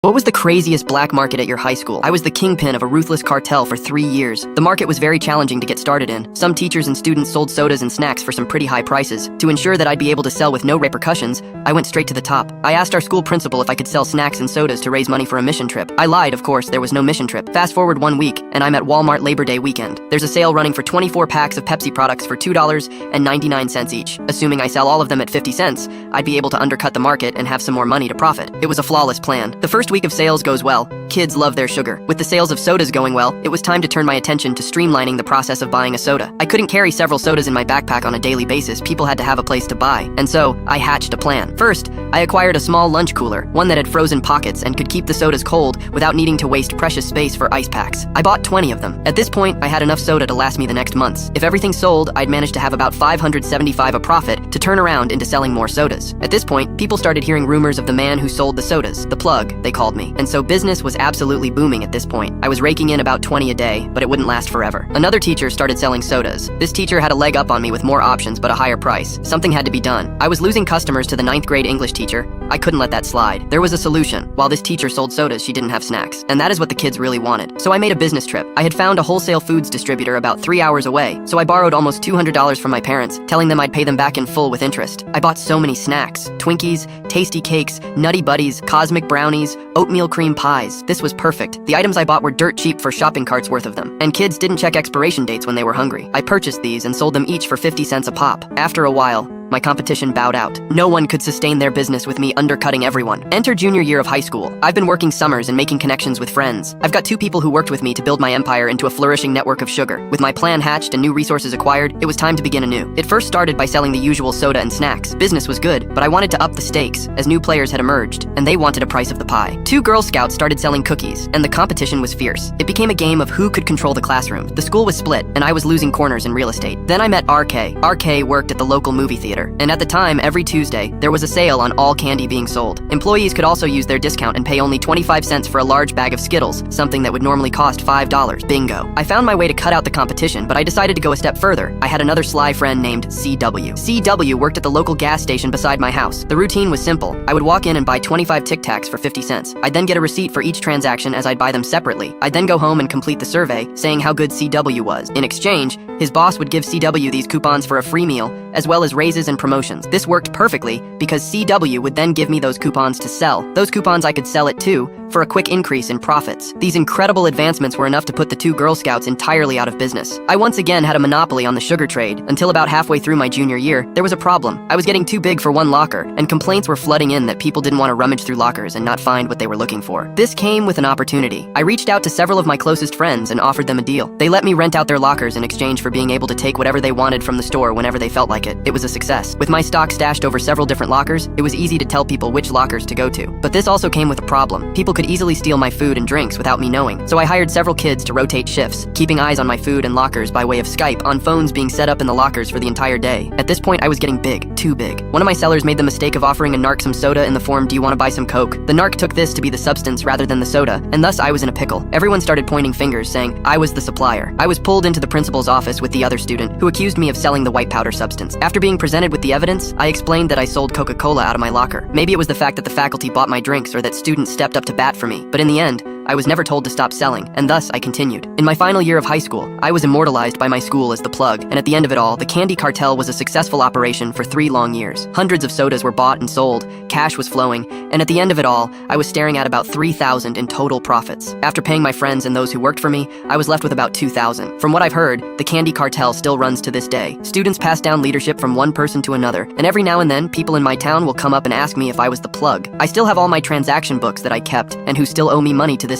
What was the craziest black market at your high school? I was the kingpin of a ruthless cartel for 3 years. The market was very challenging to get started in. Some teachers and students sold sodas and snacks for some pretty high prices. To ensure that I'd be able to sell with no repercussions, I went straight to the top. I asked our school principal if I could sell snacks and sodas to raise money for a mission trip. I lied, of course, there was no mission trip. Fast forward 1 week, and I'm at Walmart Labor Day weekend. There's a sale running for 24 packs of Pepsi products for $2.99 each. Assuming I sell all of them at 50 cents, I'd be able to undercut the market and have some more money to profit. It was a flawless plan. The first week of sales goes well. Kids love their sugar. With the sales of sodas going well, it was time to turn my attention to streamlining the process of buying a soda. I couldn't carry several sodas in my backpack on a daily basis. People had to have a place to buy. And so, I hatched a plan. First, I acquired a small lunch cooler, one that had frozen pockets and could keep the sodas cold without needing to waste precious space for ice packs. I bought 20 of them. At this point, I had enough soda to last me the next months. If everything sold, I'd managed to have about $575 a profit to turn around into selling more sodas. At this point, people started hearing rumors of the man who sold the sodas, the plug, they called me. And so business was absolutely booming at this point. I was raking in about 20 a day, but it wouldn't last forever. Another teacher started selling sodas. This teacher had a leg up on me with more options but a higher price. Something had to be done. I was losing customers to the 9th grade English teacher. I couldn't let that slide. There was a solution. While this teacher sold sodas, she didn't have snacks. And that is what the kids really wanted. So I made a business trip. I had found a wholesale foods distributor about 3 hours away, so I borrowed almost $200 from my parents, telling them I'd pay them back in full with interest. I bought so many snacks: Twinkies, tasty cakes, Nutty Buddies, cosmic brownies, oatmeal cream pies. This was perfect. The items I bought were dirt cheap for shopping carts worth of them. And kids didn't check expiration dates when they were hungry. I purchased these and sold them each for 50 cents a pop. After a while, my competition bowed out. No one could sustain their business with me undercutting everyone. Enter junior year of high school. I've been working summers and making connections with friends. I've got 2 people who worked with me to build my empire into a flourishing network of sugar. With my plan hatched and new resources acquired, it was time to begin anew. It first started by selling the usual soda and snacks. Business was good, but I wanted to up the stakes, as new players had emerged, and they wanted a price of the pie. 2 Girl Scouts started selling cookies, and the competition was fierce. It became a game of who could control the classroom. The school was split, and I was losing corners in real estate. Then I met RK. RK worked at the local movie theater, and at the time, every Tuesday, there was a sale on all candy being sold. Employees could also use their discount and pay only 25 cents for a large bag of Skittles, something that would normally cost $5. Bingo. I found my way to cut out the competition, but I decided to go a step further. I had another sly friend named CW. CW worked at the local gas station beside my house. The routine was simple. I would walk in and buy 25 Tic Tacs for 50 cents. I'd then get a receipt for each transaction as I'd buy them separately. I'd then go home and complete the survey, saying how good CW was. In exchange, his boss would give CW these coupons for a free meal, as well as raises and promotions. This worked perfectly because CW would then give me those coupons to sell. Those coupons I could sell at too, for a quick increase in profits. These incredible advancements were enough to put the 2 Girl Scouts entirely out of business. I once again had a monopoly on the sugar trade, until about halfway through my junior year, there was a problem. I was getting too big for one locker, and complaints were flooding in that people didn't want to rummage through lockers and not find what they were looking for. This came with an opportunity. I reached out to several of my closest friends and offered them a deal. They let me rent out their lockers in exchange for being able to take whatever they wanted from the store whenever they felt like it. It was a success. With my stock stashed over several different lockers, it was easy to tell people which lockers to go to. But this also came with a problem. People could easily steal my food and drinks without me knowing. So I hired several kids to rotate shifts, keeping eyes on my food and lockers by way of Skype on phones being set up in the lockers for the entire day. At this point, I was getting big, too big. One of my sellers made the mistake of offering a narc some soda in the form, "Do you want to buy some Coke?" The narc took this to be the substance rather than the soda, and thus I was in a pickle. Everyone started pointing fingers, saying I was the supplier. I was pulled into the principal's office with the other student, who accused me of selling the white powder substance. After being presented with the evidence, I explained that I sold Coca-Cola out of my locker. Maybe it was the fact that the faculty bought my drinks or that students stepped up to bat for me, but in the end, I was never told to stop selling, and thus I continued. In my final year of high school, I was immortalized by my school as the plug, and at the end of it all, the candy cartel was a successful operation for 3 long years. Hundreds of sodas were bought and sold, cash was flowing, and at the end of it all, I was staring at about $3,000 in total profits. After paying my friends and those who worked for me, I was left with about $2,000. From what I've heard, the candy cartel still runs to this day. Students pass down leadership from one person to another, and every now and then, people in my town will come up and ask me if I was the plug. I still have all my transaction books that I kept, and who still owe me money to this day.